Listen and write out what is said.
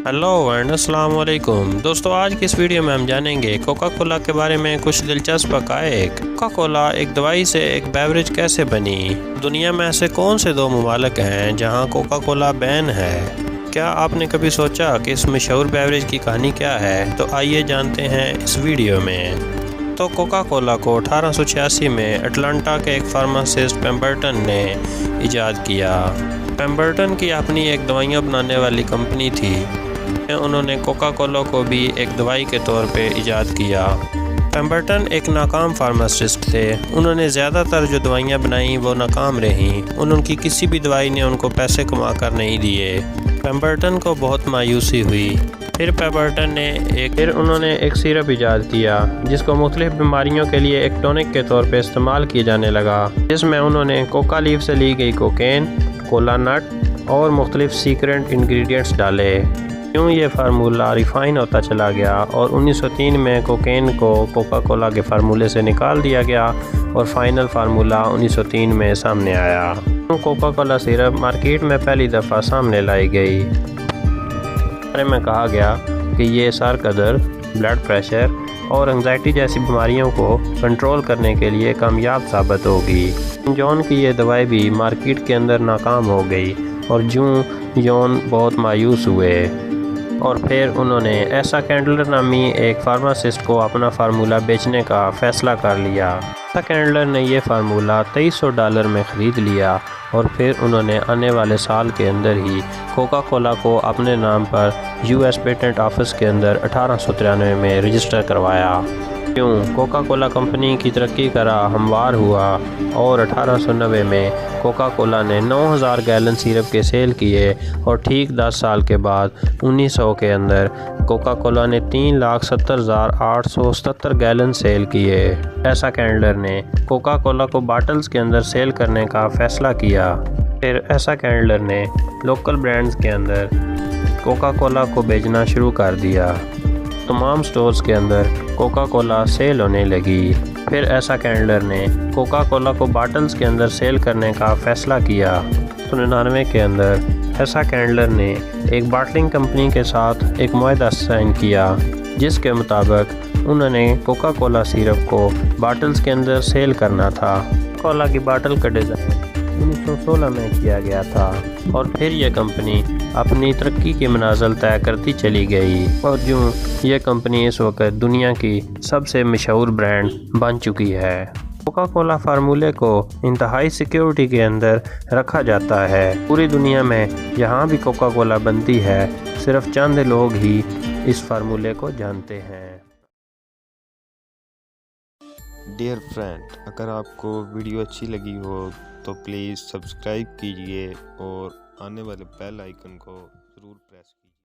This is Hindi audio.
हेलो एंड अस्सलाम वालेकुम दोस्तों, आज की इस वीडियो में हम जानेंगे कोका कोला के बारे में कुछ दिलचस्प हक़ाइक़। कोका कोला एक दवाई से एक बेवरेज कैसे बनी? दुनिया में ऐसे कौन से दो ममालिक हैं जहां कोका कोला बैन है? क्या आपने कभी सोचा कि इस मशहूर बेवरेज की कहानी क्या है? तो आइए जानते हैं इस वीडियो में। तो कोका कोला को 1886 में अटलांटा के एक फार्मासिस्ट पेम्बरटन ने ईजाद किया। पेम्बरटन की अपनी एक दवाइयाँ बनाने वाली कंपनी थी। उन्होंने कोका कोला को भी एक दवाई के तौर पे ईजाद किया। पेम्बरटन एक नाकाम फार्मासिस्ट थे। उन्होंने ज़्यादातर जो दवाइयाँ बनाई वो नाकाम रहीं। उनकी किसी भी दवाई ने उनको पैसे कमा कर नहीं दिए। पेम्बरटन को बहुत मायूसी हुई। फिर उन्होंने एक सिरप ईजाद किया जिसको मुख्तलिफ बीमारियों के लिए एक टॉनिक के तौर पे इस्तेमाल किया जाने लगा, जिसमें उन्होंने कोका लीफ से ली गई कोकेन, कोला नट और मुख्तलिफ सीक्रेट इंग्रेडिएंट्स डाले। यूँ ये फार्मूला रिफ़ाइन होता चला गया और 1903 में कोकेन को कोका कोला के फार्मूले से निकाल दिया गया और फाइनल फार्मूला 1903 में सामने आया। कोका कोला सिरप मार्केट में पहली दफ़ा सामने लाई गई। बारे में कहा गया कि ये सर का दर्द, ब्लड प्रेशर और एंजाइटी जैसी बीमारियों को कंट्रोल करने के लिए कामयाब साबित होगी। जॉन की ये दवाई भी मार्केट के अंदर नाकाम हो गई और जॉन बहुत मायूस हुए और फिर उन्होंने एसा कैंडलर नामी एक फार्मासिस्ट को अपना फार्मूला बेचने का फ़ैसला कर लिया। एसा कैंडलर ने यह फार्मूला $2300 में ख़रीद लिया और फिर उन्होंने आने वाले साल के अंदर ही कोका कोला को अपने नाम पर US पेटेंट ऑफिस के अंदर 1893 में रजिस्टर करवाया। कोका कोला कंपनी की तरक्की का राह हमवार हुआ और 1890 में कोका कोला ने 9000 गैलन सिरप के सेल किए और ठीक 10 साल के बाद 1900 के अंदर कोका कोला ने 3,70,877 गैलन सेल किए। एसा कैंडलर ने कोका कोला को बॉटल्स के अंदर सेल करने का फ़ैसला किया। फिर एसा कैंडलर ने लोकल ब्रांड्स के अंदर कोका कोला को बेचना शुरू कर दिया। तमाम स्टोर्स के अंदर कोका कोला सेल होने लगी। फिर एसा कैंडलर ने कोका कोला को बॉटल्स के अंदर सेल करने का फ़ैसला किया। 1999 के अंदर एसा कैंडलर ने एक बॉटलिंग कंपनी के साथ एक मुआहदा साइन किया, जिसके मुताबिक उन्होंने कोका कोला सिरप को बॉटल्स के अंदर सेल करना था। कोला की बॉटल का डिज़ाइन 1916 में किया गया था और फिर यह कंपनी अपनी तरक्की की मनाज़िल तय करती चली गई और यूँ यह कंपनी इस वक्त दुनिया की सबसे मशहूर ब्रांड बन चुकी है। कोका कोला फार्मूले को इंतहाई सिक्योरिटी के अंदर रखा जाता है। पूरी दुनिया में जहाँ भी कोका कोला बनती है, सिर्फ चंद लोग ही इस फार्मूले को जानते हैं। डियर फ्रेंड, अगर आपको वीडियो अच्छी लगी हो तो प्लीज़ सब्सक्राइब कीजिए और आने वाले बेल आइकन को ज़रूर प्रेस कीजिए।